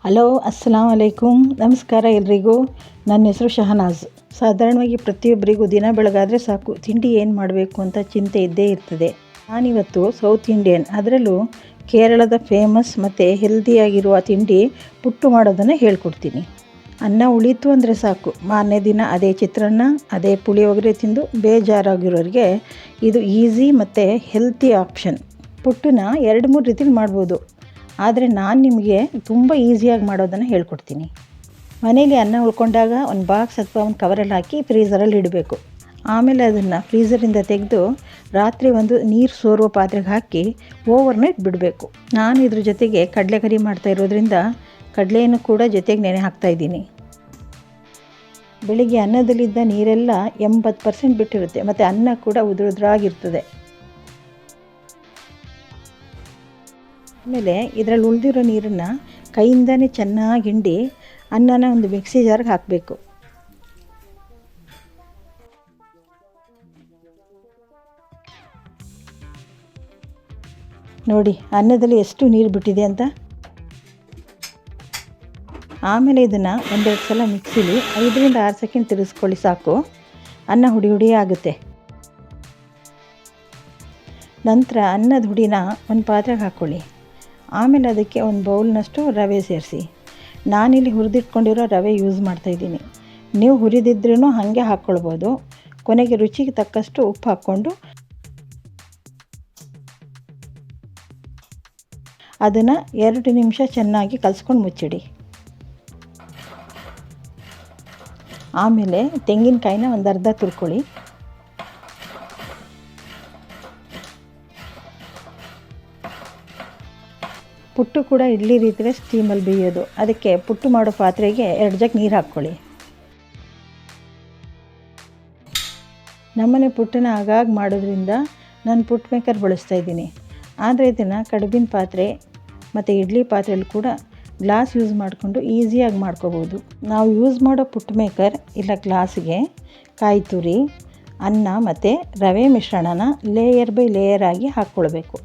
Hello ಅಸ್ಸಲಾಮ್ ಅಲೈಕುಮ್. ನಮಸ್ಕಾರ ಎಲ್ರಿಗೂ. ನನ್ನ ಹೆಸರು ಶಹನಾಜ್. ಸಾಧಾರಣವಾಗಿ ಪ್ರತಿಯೊಬ್ಬರಿಗೂ ದಿನ ಬೆಳಗಾದರೆ ಸಾಕು ತಿಂಡಿ ಏನು ಮಾಡಬೇಕು ಅಂತ ಚಿಂತೆ ಇದ್ದೇ ಇರ್ತದೆ. ನಾನಿವತ್ತು ಸೌತ್ ಇಂಡಿಯನ್, ಅದರಲ್ಲೂ ಕೇರಳದ ಫೇಮಸ್ ಮತ್ತು ಹೆಲ್ದಿಯಾಗಿರುವ ತಿಂಡಿ ಪುಟ್ಟು ಮಾಡೋದನ್ನು ಹೇಳ್ಕೊಡ್ತೀನಿ. ಅನ್ನ ಉಳೀತು ಅಂದರೆ ಸಾಕು, ಮಾರನೇ ದಿನ ಅದೇ ಚಿತ್ರಾನ್ನ, ಅದೇ ಪುಳಿಯೋಗರೆ ತಿಂದು ಬೇಜಾರಾಗಿರೋರಿಗೆ ಇದು ಈಸಿ ಮತ್ತು ಹೆಲ್ತಿ ಆಪ್ಷನ್. ಪುಟ್ಟನ್ನ 2-3 ರೀತಿಲಿ ಮಾಡ್ಬೋದು, ಆದರೆ ನಾನು ನಿಮಗೆ ತುಂಬ ಈಸಿಯಾಗಿ ಮಾಡೋದನ್ನು ಹೇಳ್ಕೊಡ್ತೀನಿ. ಮನೇಲಿ ಅನ್ನ ಉಳ್ಕೊಂಡಾಗ ಒಂದು ಬಾಕ್ಸ್ ಅಥವಾ ಒಂದು ಕವರಲ್ಲಿ ಹಾಕಿ ಫ್ರೀಝರಲ್ಲಿ ಇಡಬೇಕು. ಆಮೇಲೆ ಅದನ್ನು ಫ್ರೀಝರಿಂದ ತೆಗೆದು ರಾತ್ರಿ ಒಂದು ನೀರು ಸೋರುವ ಪಾತ್ರೆಗೆ ಹಾಕಿ ಓವರ್ನೈಟ್ ಬಿಡಬೇಕು. ನಾನು ಇದ್ರ ಜೊತೆಗೆ ಕಡಲೆಕರಿ ಮಾಡ್ತಾ ಇರೋದ್ರಿಂದ ಕಡಲೆಯನ್ನು ಕೂಡ ಜೊತೆಗೆ ನೆನೆ ಹಾಕ್ತಾಯಿದ್ದೀನಿ. ಬೆಳಿಗ್ಗೆ ಅನ್ನದಲ್ಲಿದ್ದ ನೀರೆಲ್ಲ 80% ಬಿಟ್ಟಿರುತ್ತೆ ಮತ್ತು ಅನ್ನ ಕೂಡ ಉದುರಾಗಿರ್ತದೆ. ಆಮೇಲೆ ಇದರಲ್ಲಿ ಉಳಿದಿರೋ ನೀರನ್ನು ಕೈಯಿಂದನೇ ಚೆನ್ನಾಗಿ ಹಿಂಡಿ ಅನ್ನನ ಒಂದು ಮಿಕ್ಸಿ ಜಾರ್ಗೆ ಹಾಕಬೇಕು. ನೋಡಿ ಅನ್ನದಲ್ಲಿ ಎಷ್ಟು ನೀರು ಬಿಟ್ಟಿದೆ ಅಂತ. ಆಮೇಲೆ ಇದನ್ನು 1-2 ಸಲ ಮಿಕ್ಸಿಲಿ 5-6 ಸೆಕೆಂಡ್ ತಿರುಗಿಸ್ಕೊಳ್ಳಿ ಸಾಕು. ಅನ್ನ ಹುಡಿ ಹುಡಿ ಆಗುತ್ತೆ. ನಂತರ ಅನ್ನದ ಹುಡಿನ ಒಂದು ಪಾತ್ರೆಗೆ ಹಾಕ್ಕೊಳ್ಳಿ. ಆಮೇಲೆ ಅದಕ್ಕೆ ಒಂದು ಬೌಲ್ನಷ್ಟು ರವೆ ಸೇರಿಸಿ. ನಾನಿಲ್ಲಿ ಹುರಿದಿಟ್ಕೊಂಡಿರೋ ರವೆ ಯೂಸ್ ಮಾಡ್ತಾಯಿದ್ದೀನಿ. ನೀವು ಹುರಿದಿದ್ರೂ ಹಾಗೆ ಹಾಕ್ಕೊಳ್ಬೋದು. ಕೊನೆಗೆ ರುಚಿಗೆ ತಕ್ಕಷ್ಟು ಉಪ್ಪು ಹಾಕ್ಕೊಂಡು ಅದನ್ನು 2 ನಿಮಿಷ ಚೆನ್ನಾಗಿ ಕಲಿಸ್ಕೊಂಡು ಮುಚ್ಚಿಡಿ. ಆಮೇಲೆ ತೆಂಗಿನಕಾಯಿನ ಒಂದು ಅರ್ಧ ತುರ್ಕೊಳ್ಳಿ. ಪುಟ್ಟು ಕೂಡ ಇಡ್ಲಿ ರೀತಿಯೇ ಸ್ಟೀಮಲ್ಲಿ ಬೇಯೋದು. ಅದಕ್ಕೆ ಪುಟ್ಟು ಮಾಡೋ ಪಾತ್ರೆಗೆ 2 ಜಗ್ ನೀರು ಹಾಕ್ಕೊಳ್ಳಿ. ನಮ್ಮನೆ ಪುಟ್ಟನ ಆಗಾಗ ಮಾಡೋದ್ರಿಂದ ನಾನು ಪುಟ್ ಮೇಕರ್ ಬಳಸ್ತಾ ಇದ್ದೀನಿ. ಆದರೆ ಇದನ್ನು ಕಡುಬಿನ ಪಾತ್ರೆ ಮತ್ತು ಇಡ್ಲಿ ಪಾತ್ರೆಯಲ್ಲಿ ಕೂಡ ಗ್ಲಾಸ್ ಯೂಸ್ ಮಾಡಿಕೊಂಡು ಈಸಿಯಾಗಿ ಮಾಡ್ಕೋಬೋದು. ನಾವು ಯೂಸ್ ಮಾಡೋ ಪುಟ್ ಮೇಕರ್ ಇಲ್ಲ ಗ್ಲಾಸ್ಗೆ ಕಾಯಿ ತುರಿ, ಅನ್ನ ಮತ್ತು ರವೆ ಮಿಶ್ರಣನ ಲೇಯರ್ ಬೈ ಲೇಯರ್ ಆಗಿ ಹಾಕ್ಕೊಳ್ಬೇಕು.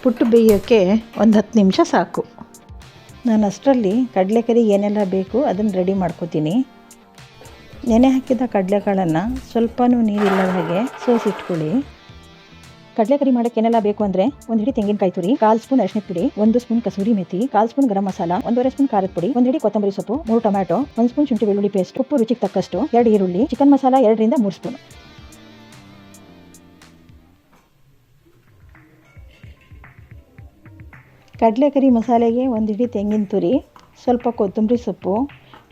ಪುಟ್ಟು ಬೇಯೋಕ್ಕೆ ಒಂದು 10 ನಿಮಿಷ ಸಾಕು. ನಾನು ಅಷ್ಟರಲ್ಲಿ ಕಡಲೆಕರಿ ಏನೆಲ್ಲ ಬೇಕು ಅದನ್ನು ರೆಡಿ ಮಾಡ್ಕೋತೀನಿ. ನೆನೆ ಹಾಕಿದ ಕಡಲೆಕಾಳನ್ನು ಸ್ವಲ್ಪನೂ ನೀರಿಲ್ಲದ ಹಾಗೆ ಸೋಸಿಟ್ಕೊಳ್ಳಿ. ಕಡಲೆಕರಿ ಮಾಡೋಕ್ಕೆ ಏನೆಲ್ಲ ಬೇಕು ಅಂದರೆ 1 ಹಿಡಿ ತೆಂಗಿನಕಾಯಿ ತುರಿ, 1/4 ಸ್ಪೂನ್ ಅರಿಶಿನ ಪುಡಿ, 1 spoon kasuri methi, 1/4 spoon garam masala, 1/2 spoon ಖಾರದ ಪುಡಿ, 1 ಹಿಡಿ ಕೊತ್ತಂಬರಿ ಸೊಪ್ಪು, 3 ಟೊಮ್ಯಾಟೊ, 1 ಸ್ಪೂನ್ ಶುಂಠಿ ಬೆಳ್ಳುಳ್ಳಿ ಪೇಸ್ಟ್, ಉಪ್ಪು ರುಚಿಗೆ ತಕ್ಕಷ್ಟು, 2 ಈರುಳ್ಳಿ, ಚಿಕನ್ ಮಸಾಲ 2-3 ಸ್ಪೂನ್. ಕಡಲೆಕರಿ ಮಸಾಲೆಗೆ 1 ಹಿಡಿ ತೆಂಗಿನ ತುರಿ, ಸ್ವಲ್ಪ ಕೊತ್ತಂಬರಿ ಸೊಪ್ಪು,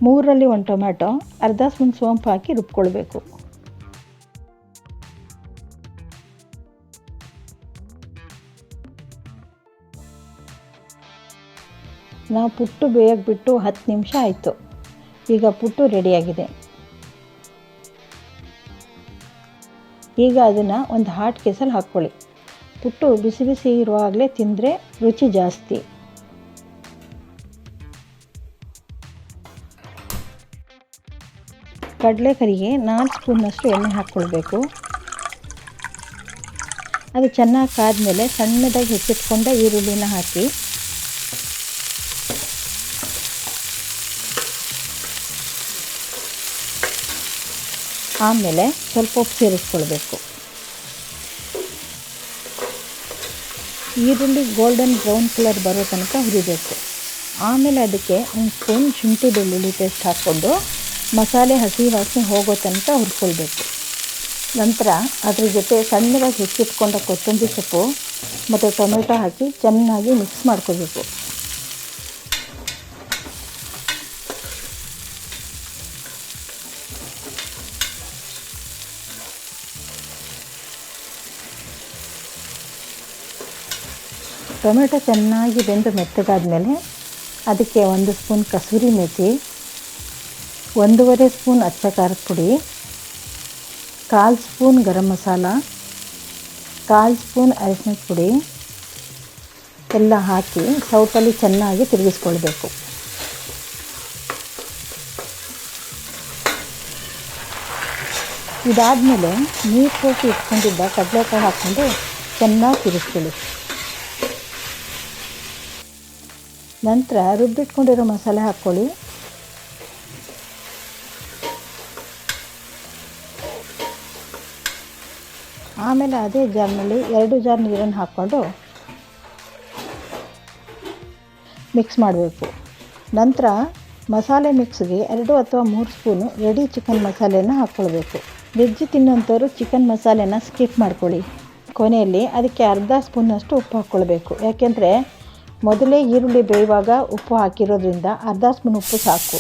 3ರಲ್ಲಿ 1 ಟೊಮ್ಯಾಟೊ, ಅರ್ಧ ಸ್ಪೂನ್ ಸೋಂಪು ಹಾಕಿ ರುಬ್ಕೊಳ್ಬೇಕು. ನಾವು ಪುಟ್ಟು ಬೇಯಕ್ಕೆ ಬಿಟ್ಟು 10 ನಿಮಿಷ ಆಯಿತು. ಈಗ ಪುಟ್ಟು ರೆಡಿಯಾಗಿದೆ. ಈಗ ಅದನ್ನು ಒಂದು ಹಾಟ್ ಕೇಸಲ್ಲಿ ಹಾಕ್ಕೊಳ್ಳಿ. ಪುಟ್ಟು ಬಿಸಿ ಬಿಸಿ ಇರುವಾಗಲೇ ತಿಂದರೆ ರುಚಿ ಜಾಸ್ತಿ. ಕಡಲೆಕರಿಗೆ 4 ಸ್ಪೂನ್ನಷ್ಟು ಎಣ್ಣೆ ಹಾಕ್ಕೊಳ್ಬೇಕು. ಅದು ಚೆನ್ನಾಗಿ ಕಾದ್ಮೇಲೆ ಸಣ್ಣದಾಗಿ ಹೆಚ್ಚಿಟ್ಕೊಂಡ ಈರುಳ್ಳಿನ ಹಾಕಿ ಆಮೇಲೆ ಸ್ವಲ್ಪ ಉಪ್ಪು ಸೇರಿಸ್ಕೊಳ್ಬೇಕು. ಈರುಳ್ಳಿ ಗೋಲ್ಡನ್ ಬ್ರೌನ್ ಕಲರ್ ಬರೋ ತನಕ ಹುರಿಬೇಕು. ಆಮೇಲೆ ಅದಕ್ಕೆ 1 ಸ್ಪೂನ್ ಶುಂಠಿ ಬೆಳ್ಳುಳ್ಳಿ ಪೇಸ್ಟ್ ಹಾಕ್ಕೊಂಡು ಮಸಾಲೆ ಹಸಿ ವಾಸನೆ ಹೋಗೋ ತನಕ ಹುರ್ಕೊಳ್ಬೇಕು. ನಂತರ ಅದ್ರ ಜೊತೆ ಸಣ್ಣದಾಗಿ ಹೆಚ್ಚಿಟ್ಕೊಂಡ ಕೊತ್ತಂಬರಿ ಸೊಪ್ಪು ಮತ್ತು ಟೊಮೆಟೊ ಹಾಕಿ ಚೆನ್ನಾಗಿ ಮಿಕ್ಸ್ ಮಾಡ್ಕೋಬೇಕು. ಟೊಮೆಟೊ ಚೆನ್ನಾಗಿ ಬೆಂದು ಮೆತ್ತಗಾದ್ಮೇಲೆ ಅದಕ್ಕೆ 1 ಸ್ಪೂನ್ ಕಸೂರಿ ಮೇಥಿ, 1.5 ಸ್ಪೂನ್ ಅಚ್ಚ ಖಾರದ ಪುಡಿ, 1/4 ಸ್ಪೂನ್ ಗರಂ ಮಸಾಲ, 1/4 ಸ್ಪೂನ್ ಅರಿಶಿನದ ಪುಡಿ ಎಲ್ಲ ಹಾಕಿ ಸೌಟಲ್ಲಿ ಚೆನ್ನಾಗಿ ತಿರುಗಿಸ್ಕೊಳ್ಬೇಕು. ಇದಾದಮೇಲೆ ನೀರು ಹೋಗಿ ಇಟ್ಕೊಂಡಿದ್ದ ಕಡಲೆಕಾಳು ಹಾಕ್ಕೊಂಡು ಚೆನ್ನಾಗಿ ತಿರುಗಿಸ್ಕೊಳ್ಳಿ. ನಂತರ ರುಬ್ಬಿಟ್ಕೊಂಡಿರೋ ಮಸಾಲೆ ಹಾಕ್ಕೊಳ್ಳಿ. ಆಮೇಲೆ ಅದೇ ಜಾರ್ನಲ್ಲಿ 2 ಜಾರ್ ನೀರನ್ನು ಹಾಕ್ಕೊಂಡು ಮಿಕ್ಸ್ ಮಾಡಬೇಕು. ನಂತರ ಮಸಾಲೆ ಮಿಕ್ಸ್ಗೆ 2 ಅಥವಾ 3 ಸ್ಪೂನು ರೆಡಿ ಚಿಕನ್ ಮಸಾಲೆಯನ್ನು ಹಾಕ್ಕೊಳ್ಬೇಕು. ವೆಜ್ ತಿನ್ನೋಂಥವ್ರು ಚಿಕನ್ ಮಸಾಲೆನ ಸ್ಕಿಪ್ ಮಾಡ್ಕೊಳ್ಳಿ. ಕೊನೆಯಲ್ಲಿ ಅದಕ್ಕೆ ಅರ್ಧ ಸ್ಪೂನಷ್ಟು ಉಪ್ಪು ಹಾಕ್ಕೊಳ್ಬೇಕು. ಯಾಕೆಂದರೆ ಮೊದಲೇ ಈರುಳ್ಳಿ ಬೇಯುವಾಗ ಉಪ್ಪು ಹಾಕಿರೋದ್ರಿಂದ ಅರ್ಧ ಸ್ಪೂನ್ ಉಪ್ಪು ಸಾಕು.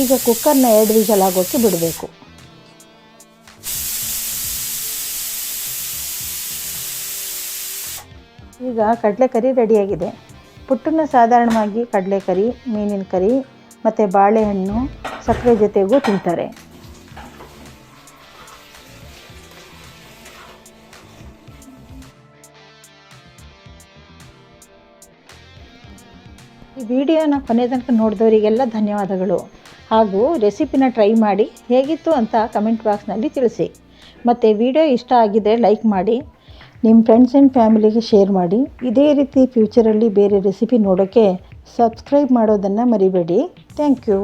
ಈಗ ಕುಕ್ಕರ್ನ 2 ವಿಷಲ್ ಆಗೋಕ್ಕೆ ಬಿಡಬೇಕು. ಈಗ ಕಡಲೆಕರಿ ರೆಡಿಯಾಗಿದೆ. ಪುಟ್ಟನ್ನ ಸಾಧಾರಣವಾಗಿ ಕಡಲೆಕರಿ, ಮೀನಿನ ಕರಿ ಮತ್ತು ಬಾಳೆಹಣ್ಣು, ಸಕ್ಕರೆ ಜೊತೆಗೂ ತಿಂತಾರೆ. ಈ ವಿಡಿಯೋನ ಕೊನೆ ತನಕ ನೋಡಿದವರಿಗೆಲ್ಲ ಧನ್ಯವಾದಗಳು. ಹಾಗೂ ರೆಸಿಪಿನ ಟ್ರೈ ಮಾಡಿ ಹೇಗಿತ್ತು ಅಂತ ಕಮೆಂಟ್ ಬಾಕ್ಸ್ನಲ್ಲಿ ತಿಳಿಸಿ. ಮತ್ತು ವಿಡಿಯೋ ಇಷ್ಟ ಆಗಿದ್ದರೆ ಲೈಕ್ ಮಾಡಿ, ನಿಮ್ಮ ಫ್ರೆಂಡ್ಸ್ ಆ್ಯಂಡ್ ಫ್ಯಾಮಿಲಿಗೆ ಶೇರ್ ಮಾಡಿ. ಇದೇ ರೀತಿ ಫ್ಯೂಚರಲ್ಲಿ ಬೇರೆ ರೆಸಿಪಿ ನೋಡೋಕ್ಕೆ ಸಬ್ಸ್ಕ್ರೈಬ್ ಮಾಡೋದನ್ನು ಮರಿಬೇಡಿ. Thank you.